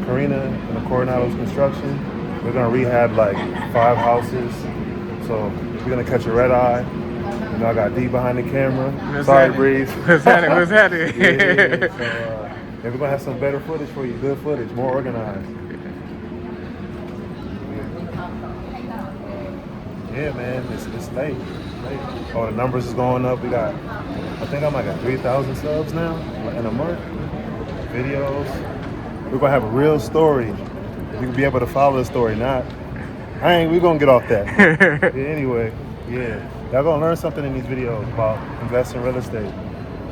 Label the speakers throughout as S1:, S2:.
S1: Karina and the Coronado's construction. We're gonna rehab like 5 houses. So we're gonna catch a red eye. You know, I got D behind the camera. Sorry, Breeze.
S2: What's happening? What's happening?
S1: Yeah. So we're gonna have some better footage for you. Good footage, more organized. Yeah, man, it's late. Oh, the numbers is going up. We got, I think I'm like at 3,000 subs now in a month. Videos. We're gonna have a real story. You can be able to follow the story. We're gonna get off that. Anyway, yeah. Y'all gonna learn something in these videos about investing in real estate.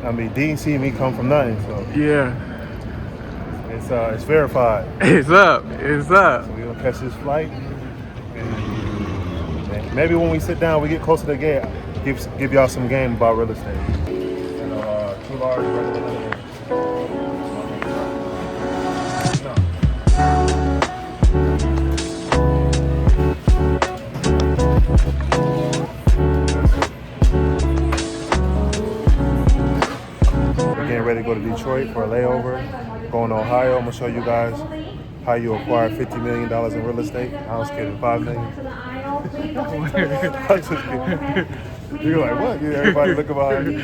S1: I mean, D and C me come from nothing, so.
S2: Yeah.
S1: It's verified.
S2: It's up. It's up.
S1: So we're gonna catch this flight. And maybe when we sit down, we get closer to the gate, give y'all some game about real estate. You know, 2 large regular. We're getting ready to go to Detroit for a layover. Going to Ohio. I'm gonna show you guys how you acquire $50 million in real estate. I was kidding, $5 million. I'm just kidding. You're like, what? Yeah, everybody look behind you.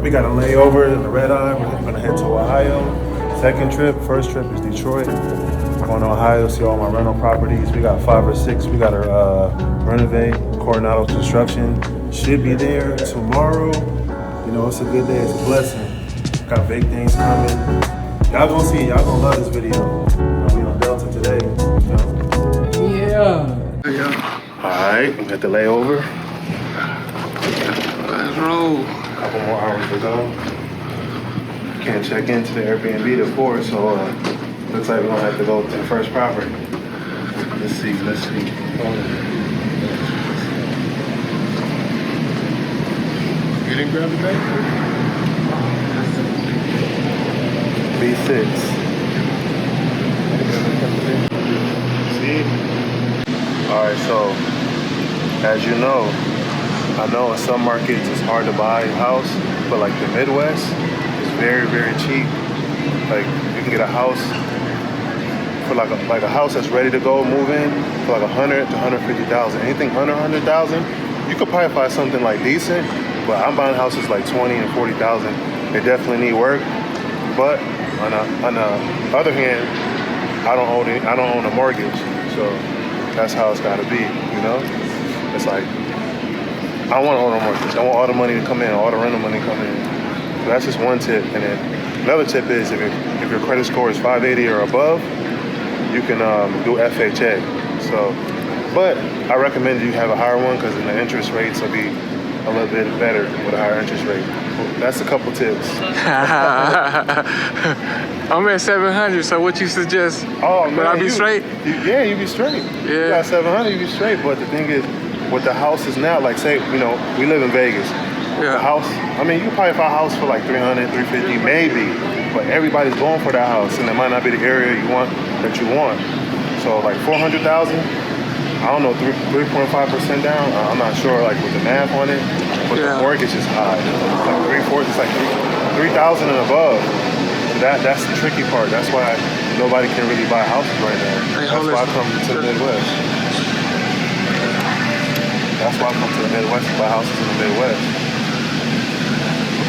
S1: We got a layover in the red eye. We're gonna head to Ohio. Second trip, first trip is Detroit. Going to Ohio, see all my rental properties. We got 5 or 6. We got our renovate, Coronado construction. Should be there tomorrow. You know, it's a good day, it's a blessing. Got big things coming. Y'all gonna see, y'all gonna love this video. We on Delta today, you know?
S2: Yeah.
S1: Alright, we got the layover.
S2: Let's roll.
S1: Couple more hours to go. Can't check into the Airbnb to 4, so looks like we're gonna have to go to the first property. Let's see.
S2: You didn't grab the bag?
S1: B6. See? Alright, so as you know, I know in some markets it's hard to buy a house, but like the Midwest is very, very cheap. Like you can get a house for like a house that's ready to go move in for like 100 to 150,000. Anything under 100,000, you could probably find something like decent. But I'm buying houses like 20 and 40,000. They definitely need work. But on the other hand, I don't own a mortgage, so that's how it's got to be. You know, it's like I want to own a mortgage. I want all the money to come in, all the rental money to come in. So that's just one tip. And then another tip is if your credit score is 580 or above, you can do FHA. So, but I recommend you have a higher one because then the interest rates will be a little bit better with a higher interest rate. That's a couple tips.
S2: I'm at 700, so what you suggest?
S1: Oh, man,
S2: would I be straight?
S1: You be straight.
S2: Yeah.
S1: You got 700, you be straight. But the thing is, with the houses now, like say, you know, we live in Vegas.
S2: Yeah.
S1: The house, I mean, you can probably find a house for like 300, 350, maybe. But everybody's going for that house, and it might not be the area you want. So like 400,000. I don't know, 3.5% down. I'm not sure, like with the math on it, but the mortgage is high. It's like 3/4. It's like 3,000 and above. And that's the tricky part. That's why nobody can really buy houses right now. That's why I come to the Midwest. That's why I come to the Midwest to buy houses in the Midwest.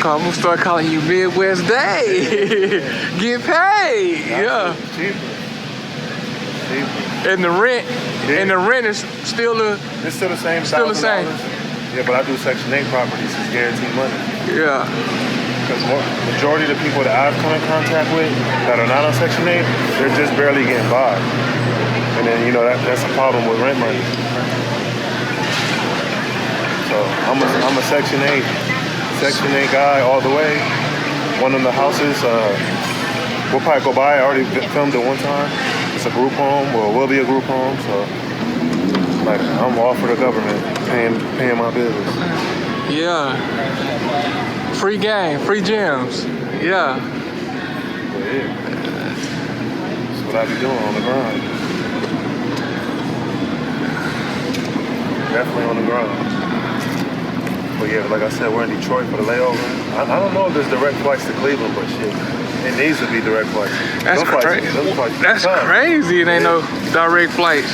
S2: I'm gonna start calling you Midwest Day. Get paid. Yeah.
S1: It's cheaper.
S2: And the rent, is still
S1: it's still the same.
S2: Still the same.
S1: Yeah, but I do Section 8 properties. It's guaranteed money.
S2: Yeah.
S1: Because majority of the people that I've come in contact with that are not on Section 8, they're just barely getting by. And then, you know, that's a problem with rent money. So I'm a Section 8 guy all the way. One of the houses, we'll probably go by. I already filmed it one time. It's a group home, or will be a group home, so like I'm all for the government paying my bills.
S2: Yeah. Free game, free gems. Yeah.
S1: But yeah. That's what I be doing on the grind. Definitely on the grind. But yeah, like I said, we're in Detroit for the layover. I don't know if there's direct flights to Cleveland, but shit, it needs to be direct flights.
S2: That's crazy. That's crazy. It ain't no direct flights.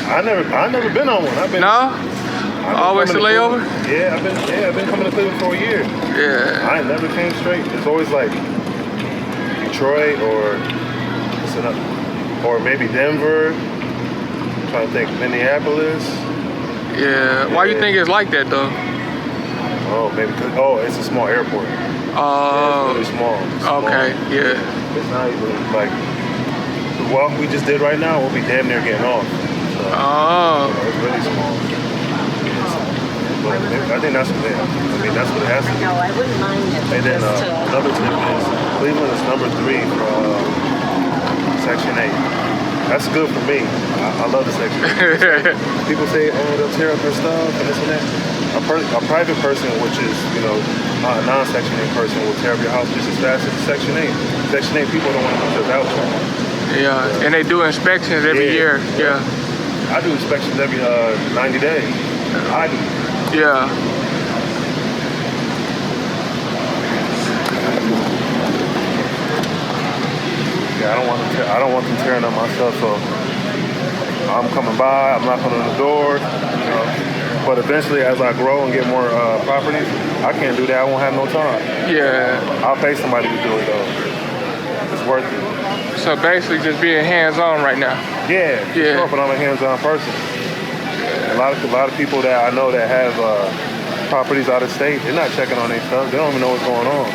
S1: I never been on one.
S2: Always a layover?
S1: Yeah, I've been coming to Cleveland for a year.
S2: Yeah.
S1: I ain't never came straight. It's always like Detroit or maybe Denver. I'm trying to think, Minneapolis.
S2: Yeah. Why you think it's like that though?
S1: Oh, maybe it's a small airport.
S2: Oh.
S1: Yeah, it's really small.
S2: Okay. Yeah.
S1: It's not even like the walk we just did right now. We'll be damn near getting off. So, it's really small. But I think that's what it is. I mean, that's what it has to be.
S3: No, I wouldn't mind it.
S1: And then another tip is Cleveland is number 3 for Section 8. That's good for me. I love the Section 8. People say, oh, they'll tear up their stuff and this and that. A private person, which is, a non-Section 8 person, will tear up your house just as fast as Section 8. Section 8 people don't want to put their voucher.
S2: Yeah, and they do inspections every year. Yeah.
S1: I do inspections every 90 days. I do.
S2: Yeah.
S1: Yeah, I don't want them tearing up my stuff, so I'm coming by, I'm knocking on the door, But eventually, as I grow and get more properties, I can't do that. I won't have no time.
S2: Yeah.
S1: I'll pay somebody to do it though. It's worth it.
S2: So basically, just being hands-on right now.
S1: Yeah. Sure, but I'm a hands-on person. A lot of people that I know that have properties out of state, they're not checking on their stuff. They don't even know what's going on.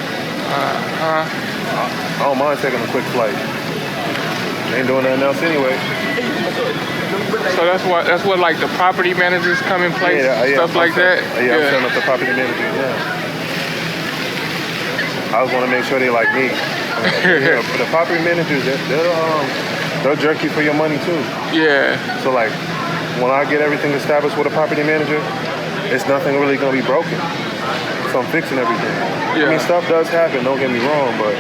S1: I don't mind taking a quick flight. Ain't doing nothing else anyway.
S2: So that's what like the property managers come in place, stuff like that.
S1: Yeah, I'm setting up the property managers. Yeah. I just want to make sure they like me. The property managers, they'll jerk you for your money too.
S2: Yeah.
S1: So like, when I get everything established with a property manager, it's nothing really gonna be broken. So I'm fixing everything.
S2: Yeah.
S1: I mean, stuff does happen. Don't get me wrong, but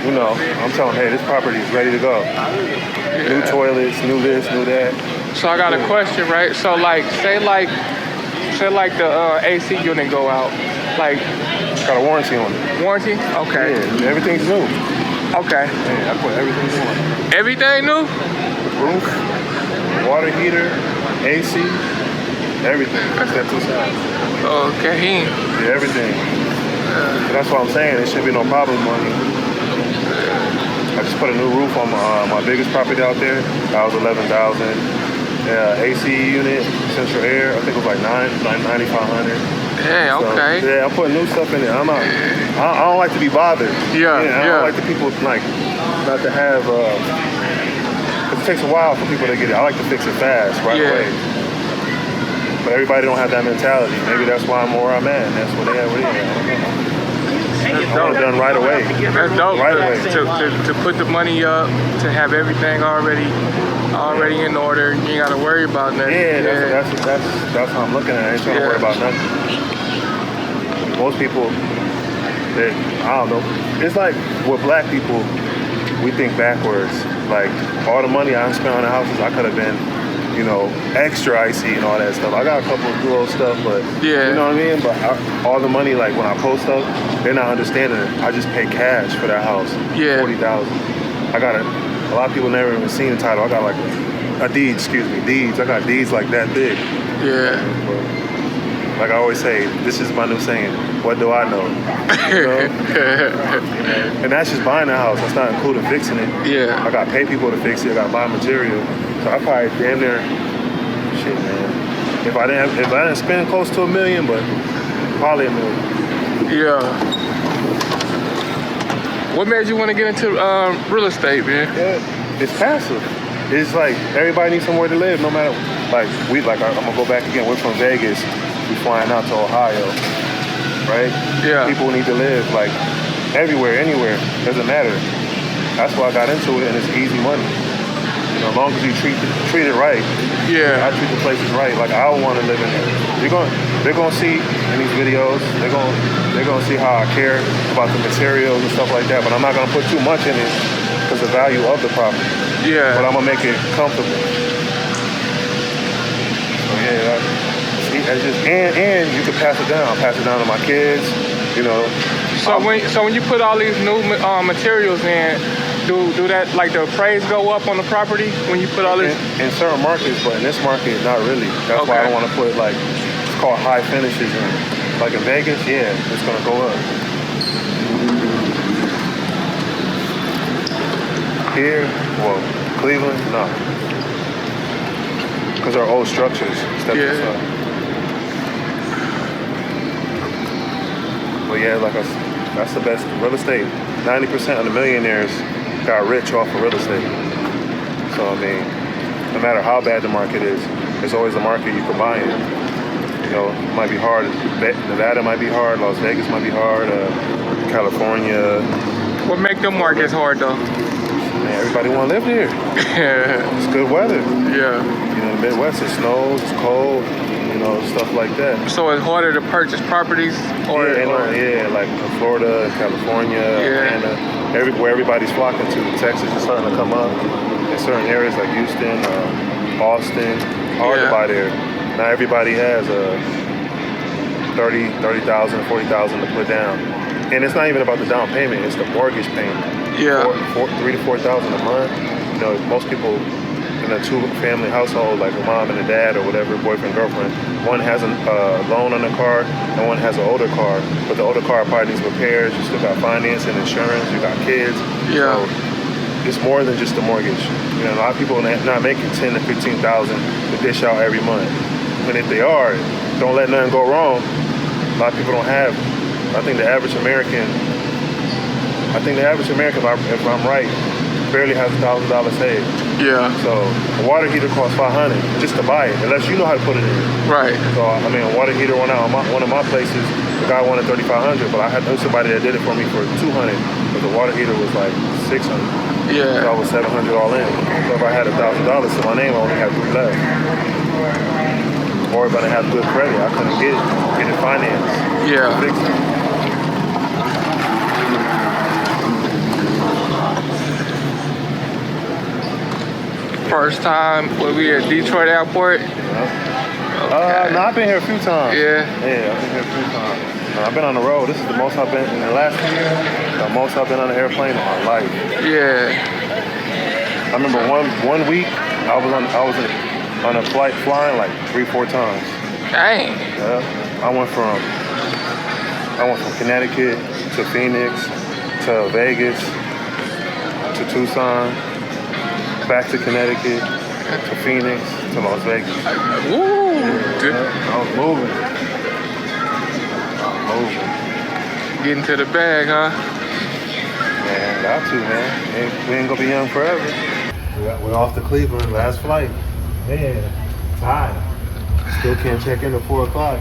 S1: I'm telling, hey, this property is ready to go. Yeah. New toilets, new this, new that.
S2: So I got a question, right? So like, say like the AC unit go out, like.
S1: Got a warranty on it.
S2: Warranty? Okay.
S1: Yeah, everything's new.
S2: Okay.
S1: Yeah, I put everything new.
S2: Everything new?
S1: Roof, water heater, AC, everything. Except two sides.
S2: Okay.
S1: Yeah, everything. That's what I'm saying. There shouldn't be no problem money. I just put a new roof on my biggest property out there. That was $11,000. AC unit, central air. I think it was like $9,500.
S2: Yeah, okay.
S1: So, yeah, I'm putting new stuff in there. I don't like to be bothered.
S2: Yeah,
S1: I don't like the people not to have. It takes a while for people to get it. I like to fix it fast, right away. But everybody don't have that mentality. Maybe that's why I'm where I'm at. And that's where they at. I want it done right away.
S2: That's dope.
S1: Right away.
S2: To put the money up, to have everything already in order. You ain't got to worry about nothing.
S1: Yeah, that's how I'm looking at it. I ain't trying to worry about nothing. Most people, I don't know. It's like with black people, we think backwards. Like all the money I spent on the houses, I could have been, extra icy and all that stuff. I got a couple of little stuff, but you know what I mean? But all the money, like when I post stuff, they're not understanding it. I just pay cash for that house.
S2: Yeah.
S1: $40,000. I got a lot of people never even seen the title. I got like deeds. I got deeds like that big.
S2: Yeah.
S1: Like I always say, this is my new saying, what do I know? And that's just buying the house. That's not including fixing it.
S2: Yeah.
S1: I got to pay people to fix it. I got to buy material. So I probably damn near, shit, man. If I didn't spend close to $1 million, but probably $1 million.
S2: Yeah. What made you want to get into real estate, man?
S1: Yeah, it's passive. It's like everybody needs somewhere to live, no matter. I'm gonna go back again. We're from Vegas. We flying out to Ohio, right?
S2: Yeah.
S1: People need to live like everywhere, anywhere. Doesn't matter. That's why I got into it, and it's easy money. As long as you treat it right.
S2: Yeah.
S1: I treat the places right. Like I want to live in there. They're gonna see in these videos. They're gonna see how I care about the materials and stuff like that. But I'm not gonna put too much in it because the value of the property.
S2: Yeah.
S1: But I'm gonna make it comfortable. So yeah, and you can pass it down to my kids, you know.
S2: So when you put all these new materials in, do that, like, the price go up on the property when you put all this?
S1: In certain markets, but in this market, not really. That's why I don't want to put, like, it's called high finishes in. Like in Vegas, yeah, it's gonna go up. Here, well, Cleveland, no, because they're old structures. Stuff. But yeah, like that's the best real estate. 90% of the millionaires got rich off of real estate. So I mean, no matter how bad the market is, it's always a market you can buy in. You know, it might be hard. Nevada might be hard. Las Vegas might be hard. California.
S2: What make them markets hard though?
S1: Man, everybody want to live here. It's good weather.
S2: Yeah.
S1: You know, the Midwest, it snows, it's cold. You know, stuff like that.
S2: So it's harder to purchase properties,
S1: yeah, like Florida, California, Atlanta, where everybody's flocking to. Texas is starting to come up. In certain areas like Houston, Austin, hard to buy there. Not everybody has $30,000, $40,000 to put down, and it's not even about the down payment; it's the mortgage payment.
S2: Yeah,
S1: $3,000 to $4,000 a month. You know, most people in a two-family household, like a mom and a dad or whatever, boyfriend, girlfriend, one has a loan on the car and one has an older car, but the older car probably needs repairs. You still got finance and insurance. You got kids.
S2: Yeah.
S1: So it's more than just the mortgage. You know, a lot of people not making $10,000 to $15,000 to dish out every month. And if they are, don't let nothing go wrong. A lot of people don't have. I think the average American, if I'm right, barely has $1,000 saved.
S2: Yeah.
S1: So a water heater costs $500 just to buy it, unless you know how to put it in.
S2: Right.
S1: So I mean, a water heater went out on one of my places. The guy wanted $3,500, but I had somebody that did it for me for $200. But the water heater was like $600.
S2: Yeah.
S1: So I was $700 all in. So if I had $1,000 to my name, I only had $3 left. Or if I didn't have good credit, I couldn't get it financed.
S2: Yeah.
S1: Fix it.
S2: First time when we at Detroit Airport.
S1: Yeah. No, I've been here a few times.
S2: Yeah.
S1: Yeah, I've been here a few times. I've been on the road. This is the most I've been in the last year. The most I've been on an airplane in my life.
S2: Yeah.
S1: I remember one week I was on a flight flying like 3-4 times.
S2: Dang.
S1: Yeah. I went from Connecticut to Phoenix to Vegas to Tucson, back to Connecticut to Phoenix to Las Vegas.
S2: Woo!
S1: I was moving.
S2: Getting to the bag, huh?
S1: Man, got to, man. We ain't gonna be young forever. We're off to Cleveland, last flight. Man, tired. Still can't check in at 4 o'clock.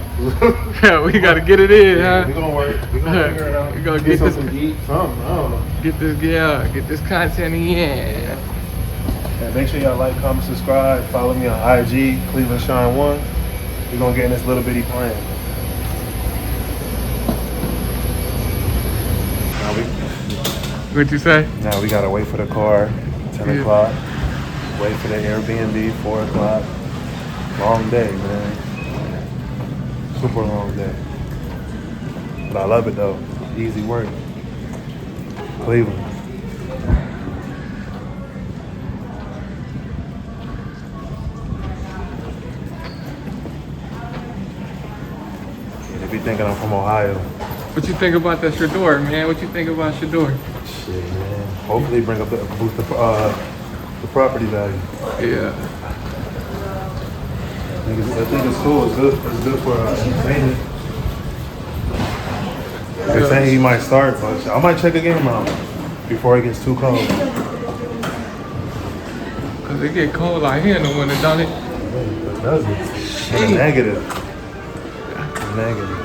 S2: Yeah, we gotta get it in, huh?
S1: We gonna work. We gonna figure it out.
S2: We gonna
S1: get something to eat, something. I don't know.
S2: Get this content in.
S1: Yeah, make sure y'all like, comment, subscribe. Follow me on IG, Cleveland Shine 1. We're gonna get in this little bitty plane.
S2: What'd you say?
S1: Now we gotta wait for the car, 10 o'clock. Wait for the Airbnb, 4 o'clock. Long day, man. Super long day. But I love it though. Easy work. Cleveland. Yeah, they be thinking I'm from Ohio.
S2: What you think about that Shador, man? What you think about Shador?
S1: Shit, man. Hopefully boost the property value.
S2: Yeah.
S1: I think it's cool. It's good for entertainment. They're saying he might start, but I might check a game out before it gets too cold.
S2: Cause it get cold out here in the winter, don't it?
S1: It does it. It's a negative. It's negative.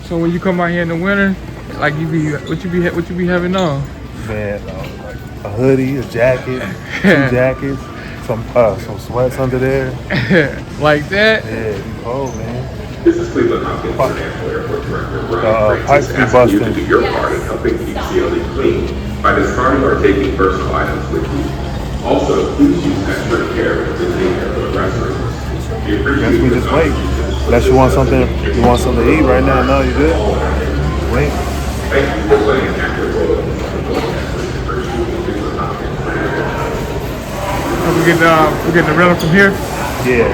S2: So when you come out here in the winter, like what you be having on?
S1: Man, like a hoodie, a jacket, 2 jackets, some sweats under there.
S2: Like that?
S1: Yeah, it's cold, man.
S3: This is Cleveland Hopkins International Airport Director Brian
S1: pipes be busting.
S3: You to do your part in helping keep CLE clean. by discarding or taking personal items with you. Also, please use extra care when visiting airport restrooms. We appreciate
S1: Guess we
S3: your
S1: just wait.
S3: contributions.
S1: Unless you want something to eat right now. No, you good? Wait.
S3: Thank you for playing an active role in pursuing your confidence.
S2: So we get the rental from here.
S1: Yeah.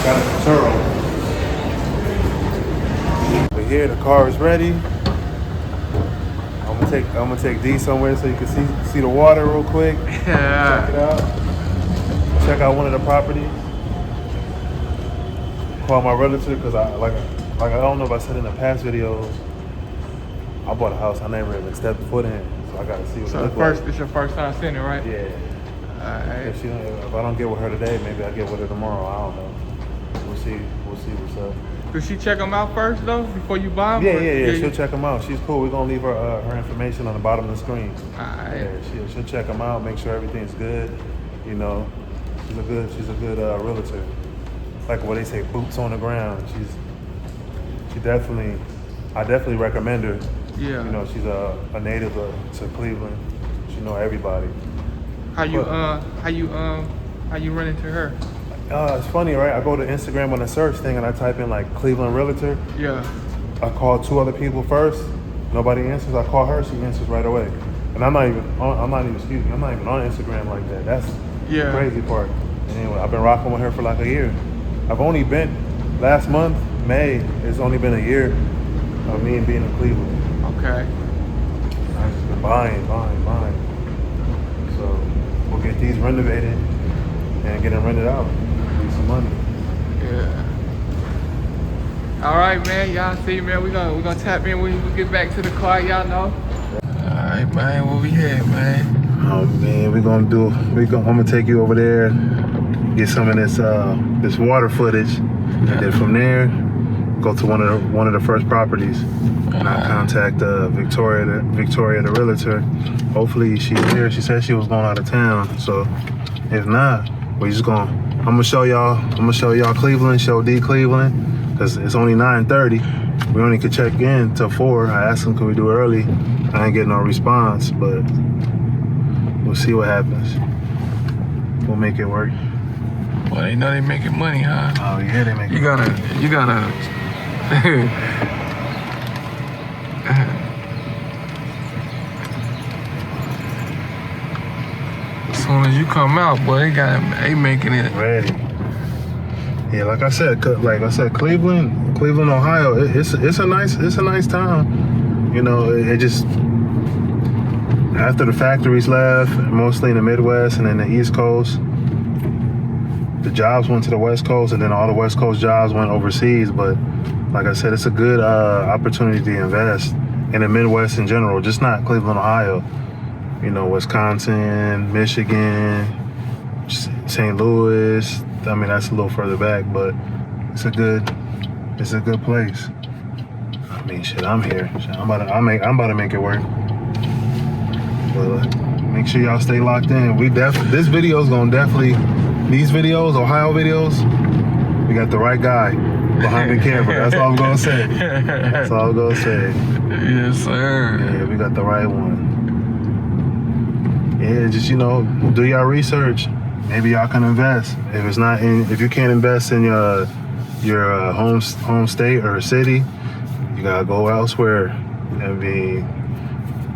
S1: Got a Turo. But here, the car is ready. I'm gonna take D somewhere so you can see the water real quick.
S2: Yeah.
S1: Check it out. Check out one of the properties. Call my realtor because I don't know if I said in the past videos. I bought a house I never even stepped foot in, so I gotta see what it looks like.
S2: It's your first time seeing it, right?
S1: Yeah.
S2: Alright.
S1: If I don't get with her today, maybe I'll get with her tomorrow. I don't know. We'll see what's up.
S2: Does she check them out first though before you buy them?
S1: Yeah. She'll check them out. She's cool. We're gonna leave her information on the bottom of the screen.
S2: Alright.
S1: Yeah, she'll check them out, make sure everything's good. You know, she's a good realtor. Like what they say, boots on the ground. I definitely recommend her.
S2: Yeah.
S1: You know, she's a native to Cleveland. She know everybody.
S2: How you run into her?
S1: It's funny, right? I go to Instagram on the search thing and I type in like Cleveland realtor.
S2: Yeah.
S1: I call 2 other people first. Nobody answers. I call her. She answers right away. And I'm not even on Instagram like that. That's the crazy part. And anyway, I've been rocking with her for like a year. I've only been last month, May. It's only been a year of me and being in Cleveland.
S2: Okay.
S1: I've just been buying. So we'll get these renovated and get them rented out. Need some money.
S2: Yeah. All right, man. Y'all see, man. We gonna tap in when we get back to the car. Y'all know. All right, man. Where we at, man?
S1: Oh man, I'm gonna take you over there, get some of this water footage, and then from there, go to one of the first properties, and I'll contact Victoria the realtor. Hopefully she's there. She said she was going out of town, so if not, I'm gonna show y'all Cleveland, show D Cleveland, because it's only 9:30. We only could check in till 4. I asked them, could we do it early? I ain't getting no response, but we'll see what happens. We'll make it work.
S2: Well, they know they making money, huh?
S1: Oh yeah, they make it.
S2: You gotta. As soon as you come out, boy, they making it
S1: ready. Yeah, like I said, Cleveland, Ohio. It's a nice town. You know, it just after the factories left, mostly in the Midwest and in the East Coast, the jobs went to the West Coast, and then all the West Coast jobs went overseas. But like I said, it's a good opportunity to invest in the Midwest in general, just not Cleveland, Ohio. You know, Wisconsin, Michigan, St. Louis. I mean, that's a little further back, but it's a good place. I mean, shit, I'm here. Shit, I'm about to make it work. But make sure y'all stay locked in. This video is gonna definitely. These videos, Ohio videos, we got the right guy behind the camera. That's all I'm gonna say.
S2: Yes, sir.
S1: Yeah, we got the right one. Yeah, just do y'all research. Maybe y'all can invest. If you can't invest in your home state or city, you gotta go elsewhere. I mean,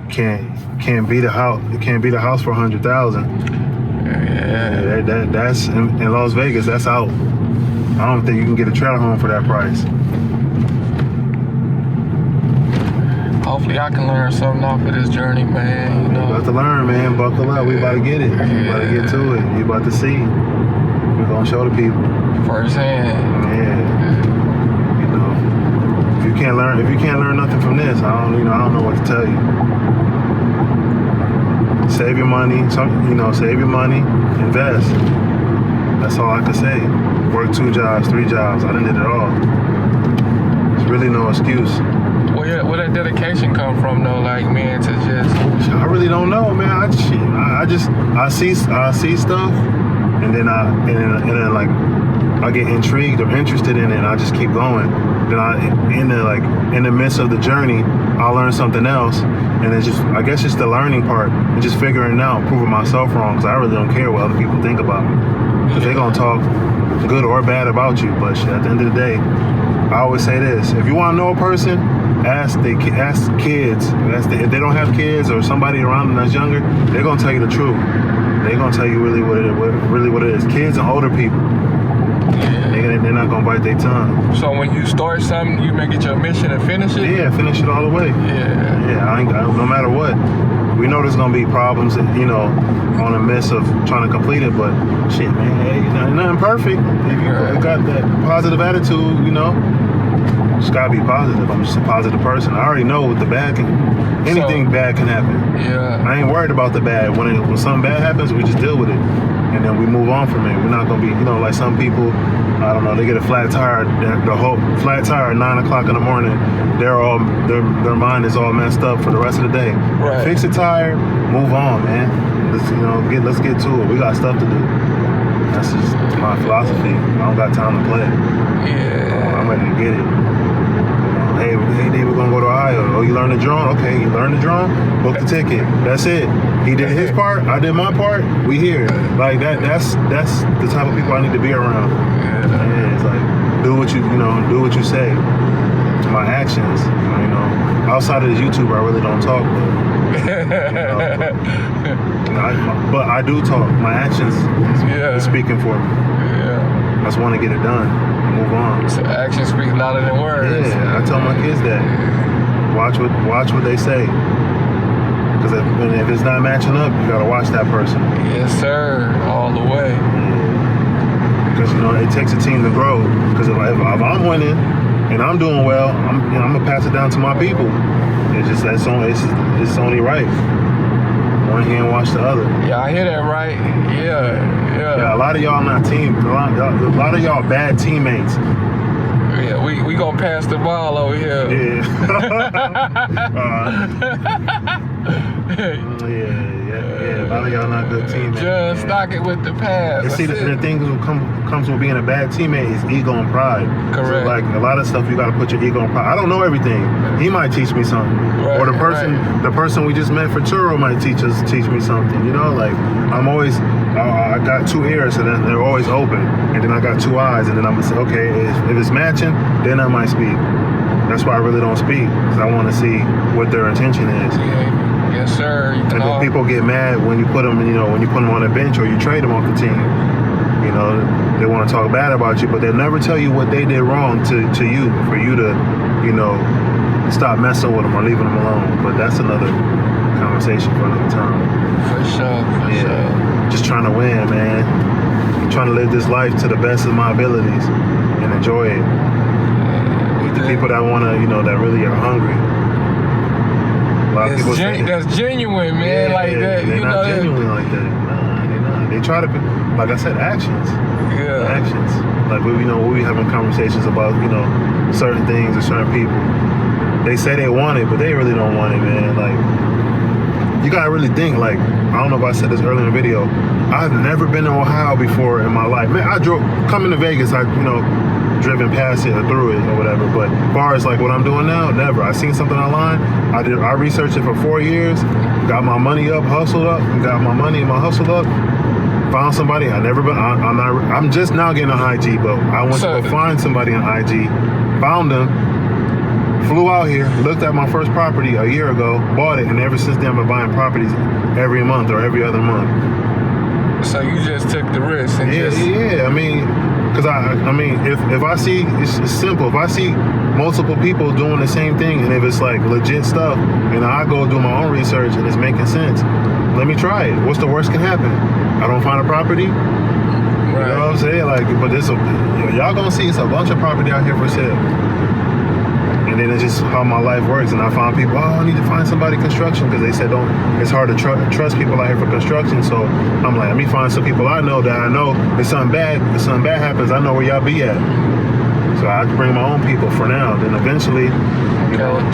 S1: can't beat a house. It can't beat a house for 100,000. Yeah, that's in Las Vegas. That's out. I don't think you can get a trailer home for that price.
S2: Hopefully, I can learn something off of this journey, man. You know,
S1: about to learn, man. Buckle up. We about to get it. We about to get to it. You about to see. We're gonna show the people
S2: firsthand.
S1: Yeah. You know, if you can't learn nothing from this, I don't know what to tell you. Save your money, save your money, invest. That's all I can say. Work 2 jobs, 3 jobs. I done did it all. There's really no excuse.
S2: Where that dedication come from though? Like, man, to just.
S1: I really don't know, man. I see stuff, and then like I get intrigued or interested in it, and I just keep going. Then in the midst of the journey, I'll learn something else, and it's just, I guess, just the learning part and just figuring it out, proving myself wrong, because I really don't care what other people think about me, because they're gonna talk good or bad about you. But shit, at the end of the day, I always say this: if you want to know a person, ask kids. If they don't have kids or somebody around them that's younger, they're gonna tell you the truth. They're gonna tell you really what it is. Kids and older people. They're not gonna bite their tongue.
S2: So when you start something, you make it your mission to finish it?
S1: Yeah, finish it all the way.
S2: Yeah.
S1: No matter what. We know there's gonna be problems, on the midst of trying to complete it, but shit, man, hey, nothing perfect. If you got that positive attitude, just gotta be positive. I'm just a positive person. I already know what the bad anything bad can happen.
S2: Yeah.
S1: I ain't worried about the bad. When something bad happens, we just deal with it. And then we move on from it. We're not gonna be, like some people, I don't know, they get a flat tire, the whole flat tire at 9 o'clock in the morning, their mind is all messed up for the rest of the day.
S2: Right.
S1: Fix the tire, move on, man. Let's get to it. We got stuff to do. That's just my philosophy. I don't got time to play.
S2: Yeah.
S1: I'm ready to get it. Hey, Dave, we're gonna go to Ohio. Oh, you learned the drone? Okay, you learned the drone? Book the ticket. That's it. He did his part. I did my part. We here. Like that. That's the type of people I need to be around. Yeah, it's like do what you say. My actions. Outside of the YouTube, I really don't talk. But I do talk. My actions is speaking for me.
S2: Yeah.
S1: I just want to get it done. Move on.
S2: So actions speak louder than words.
S1: Yeah, I tell my kids that. Watch what they say. Because if it's not matching up, you gotta watch that person.
S2: Yes, sir. All the way.
S1: Yeah. Because it takes a team to grow. Because if I'm winning and I'm doing well, I'm gonna pass it down to my people. It's only right. One hand wash the other.
S2: Yeah, I hear that right. Yeah.
S1: A lot of y'all not team. A lot of y'all bad teammates.
S2: Yeah, we gonna pass the ball over here.
S1: Yeah. A lot of y'all not good teammates.
S2: Just stock it with the pass.
S1: And see, the thing comes with being a bad teammate is ego and pride.
S2: Correct.
S1: So, like a lot of stuff, you got to put your ego and pride. I don't know everything. He might teach me something,
S2: right,
S1: or the person we just met for churro might teach me something. Like I'm always, I got 2 ears, and they're always open, and then I got 2 eyes, and then I'm gonna say, okay, if it's matching, then I might speak. That's why I really don't speak, because I want to see what their intention is.
S2: Yes, sir.
S1: And then people get mad when you put them, on a bench or you trade them off the team. They want to talk bad about you, but they'll never tell you what they did wrong to you for you to, stop messing with them or leaving them alone. But that's another conversation for another time.
S2: For sure.
S1: Just trying to win, man. I'm trying to live this life to the best of my abilities and enjoy it. With the people that want to, that really are hungry.
S2: That's genuine, man.
S1: They're not genuine like that. Nah, they're not. They try to, like I said, actions.
S2: Yeah.
S1: Actions. Like we having conversations about, certain things or certain people. They say they want it, but they really don't want it, man. Like, you gotta really think. Like, I don't know if I said this earlier in the video. I've never been to Ohio before in my life. Man, coming to Vegas, driven past it or through it or whatever, but as far as like what I'm doing now, never. I seen something online, I researched it for 4 years, got my money up, hustled up, got my money and my hustle up, found somebody. I'm just now getting on IG, but I went to go find somebody on IG, found them, flew out here, looked at my first property a year ago, bought it, and ever since then I've been buying properties every month or every other month.
S2: So you just took the risk and
S1: because if I see, it's simple. If I see multiple people doing the same thing, and if it's like legit stuff, and I go do my own research and it's making sense, let me try it. What's the worst can happen? I don't find a property. Right. You know what I'm saying? Like, but y'all gonna see it's a bunch of property out here for sale. And then it's just how my life works. And I found people, I need to find somebody construction, because they said it's hard to trust people out here for construction. So I'm like, let me find some people I know if something bad happens, I know where y'all be at. So I bring my own people for now. Then eventually,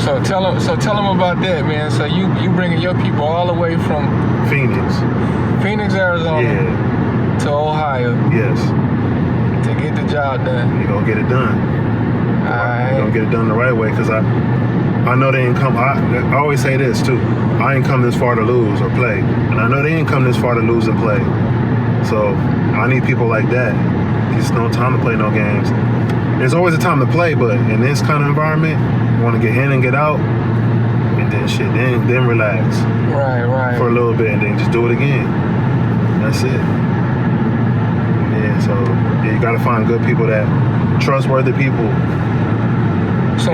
S2: So tell them about that, man. So you bringing your people all the way from
S1: Phoenix,
S2: Arizona, to Ohio.
S1: Yes.
S2: To get the job done.
S1: You're gonna get it done. You're gonna get it done the right way, because I know they ain't come. I always say this too. I ain't come this far to lose or play, and I know they ain't come this far to lose and play. So I need people like that. There's no time to play no games. There's always a time to play, but in this kind of environment, you want to get in and get out, and then then relax.
S2: Right.
S1: For a little bit, and then just do it again. That's it. Yeah. So you got to find good people, trustworthy people.
S2: So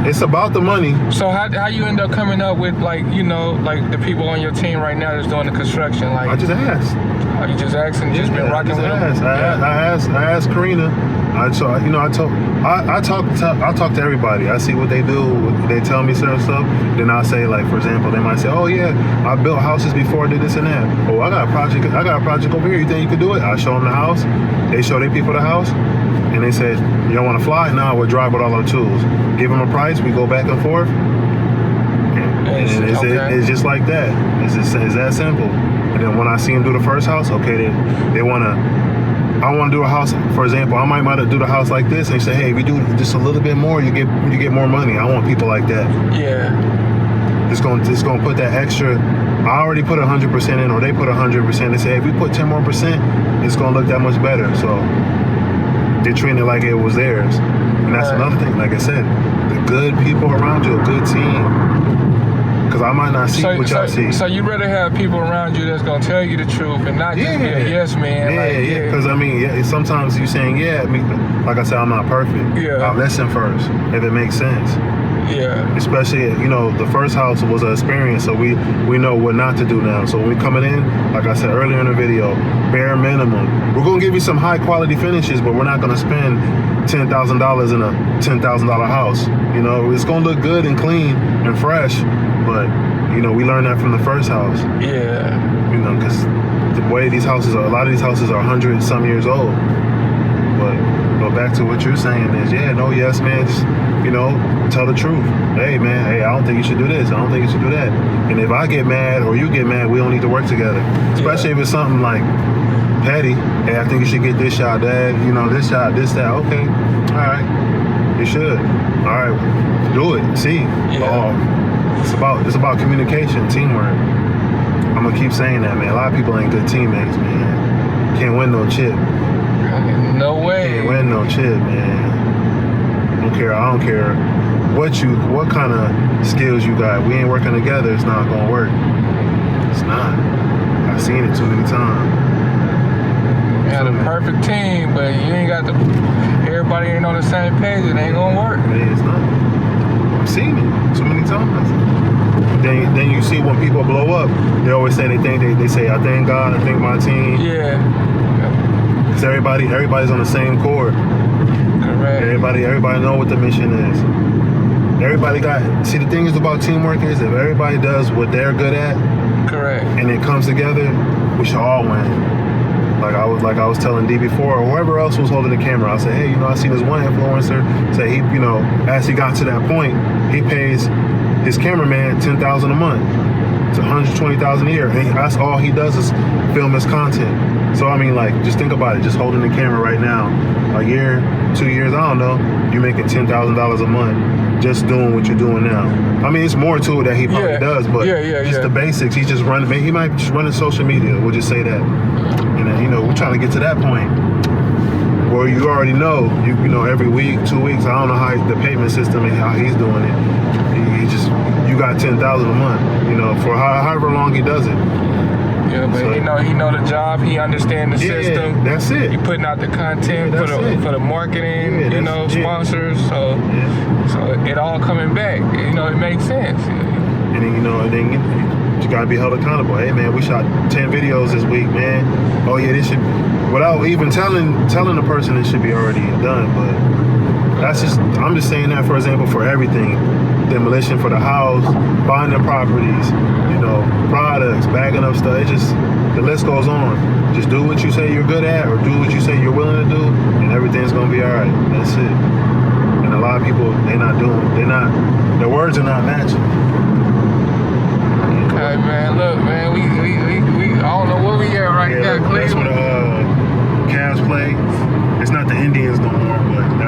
S1: it's about the money.
S2: So how you end up coming up with, like, you know, like the people on your team right now that's doing the construction? Like,
S1: I just asked.
S2: Are you just asking? Just been rocking with them?
S1: I asked Karina. I talk to everybody. I see what they do. They tell me certain stuff. Then I say, like, for example, they might say, "Oh yeah, I built houses before, did this and that." Oh, I got a project over here. You think you can do it? I show them the house. They show their people the house, and they said, "You don't want to fly? No, we'll drive with all our tools." Give them a price. We go back and forth. And it's just like that. It's that simple. And then when I see them do the first house, okay, they want to. I want to do a house, for example. I might do the house like this, and they say, "Hey, if you do just a little bit more, you get more money." I want people like that.
S2: Yeah.
S1: It's gonna put that extra. I already put 100% in, or they put 100%. They say, hey, if we put 10 more percent, it's gonna look that much better. So they're treating it like it was theirs. And that's another thing. Like I said, the good people around you, a good team. Because I might not see what y'all see.
S2: So you rather have people around you that's gonna tell you the truth and not just be a yes man.
S1: Yeah. Because I mean, sometimes you saying like I said, I'm not perfect.
S2: Yeah.
S1: I'll listen first if it makes sense.
S2: Yeah.
S1: Especially, the first house was an experience, so we know what not to do now. So when we coming in, like I said earlier in the video, bare minimum. We're gonna give you some high quality finishes, but we're not gonna spend $10,000 in a $10,000 house. It's gonna look good and clean and fresh, but we learned that from the first house.
S2: Yeah.
S1: Because the way a lot of these houses are 100-some years old. But go back to what you're saying is, no, yes, man, just, tell the truth. Hey, man, I don't think you should do this. I don't think you should do that. And if I get mad or you get mad, we don't need to work together. Especially if it's something like petty. Hey, I think you should get this shot, Dad. This shot, this, that. Okay. All right. You should. All right. Do it. See.
S2: Yeah.
S1: It's about communication, teamwork. I'm going to keep saying that, man. A lot of people ain't good teammates, man. Can't win no chip.
S2: No way.
S1: Can't win no chip, man. I don't care what kind of skills you got. We ain't working together, it's not gonna work. It's not. I've seen it too many times.
S2: You got a perfect team, but you ain't got everybody ain't on the same page, it ain't gonna work.
S1: Man, it's not. I've seen it too many times. Then you see when people blow up, they always say they say, I thank God, I thank my team.
S2: Yeah.
S1: Because everybody's on the same chord.
S2: Correct.
S1: Everybody know what the mission is. See, the thing is about teamwork is if everybody does what they're good at,
S2: correct, and
S1: it comes together, we should all win. Like I was telling D before, or whoever else was holding the camera, I said, hey, I seen this one influencer say he, as he got to that point, he pays his cameraman $10,000 a month. It's $120,000 a year, and that's all he does is film his content. So I mean, like, just think about it. Just holding the camera right now, a year, 2 years, I don't know, you're making $10,000 a month just doing what you're doing now. I mean, it's more to it that he probably does, but just the basics. He's just running. He might just run social media. We'll just say that. And we're trying to get to that point where you already know, every week, 2 weeks. I don't know how the payment system and how he's doing it. You got $10,000 a month, for however long he does it.
S2: Yeah, but so, he know the job. He understand the system.
S1: That's it.
S2: He putting out the content for the marketing, sponsors. So it all coming back. It makes sense.
S1: And then you gotta be held accountable. Hey man, we shot 10 videos this week, man. Oh yeah, this should, without even telling the person it should be already done. But I'm just saying that, for example, for everything. Demolition for the house, buying the properties, products, bagging up stuff. The list goes on. Just do what you say you're good at, or do what you say you're willing to do, and everything's gonna be all right. That's it. And a lot of people, their words are not matching.
S2: Okay, man. Look, man, we I don't know where we at right now, Cleveland.
S1: That's where the Cavs play. It's not the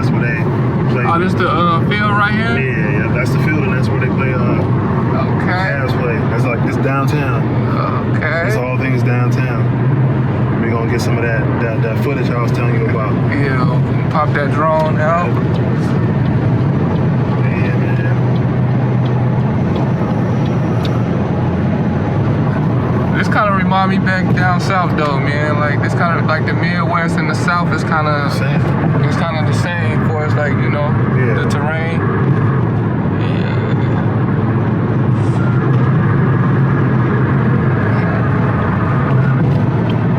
S1: That's where they play.
S2: Oh, this the field right here?
S1: Yeah, that's the field, and that's where they play.
S2: Okay.
S1: Cavs play. That's like this downtown.
S2: Okay.
S1: It's all things downtown. We're gonna get some of that footage I was telling you about.
S2: Yeah, pop that drone out.
S1: Yeah, man.
S2: This kind of remind me back down south though, man. Like this kind of like the Midwest and the South is kind of
S1: Same.
S2: it's kind of the same for us, like
S1: Yeah.
S2: the terrain. Yeah.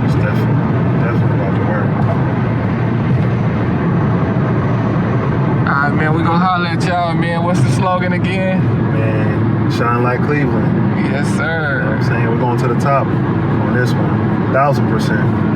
S1: It's definitely about to work.
S2: Alright, man, we gonna holler at y'all, man. What's the slogan again?
S1: Man, shine like Cleveland.
S2: Yes,
S1: You know what
S2: sir.
S1: I'm saying? We're going to the top on this one. 1000%.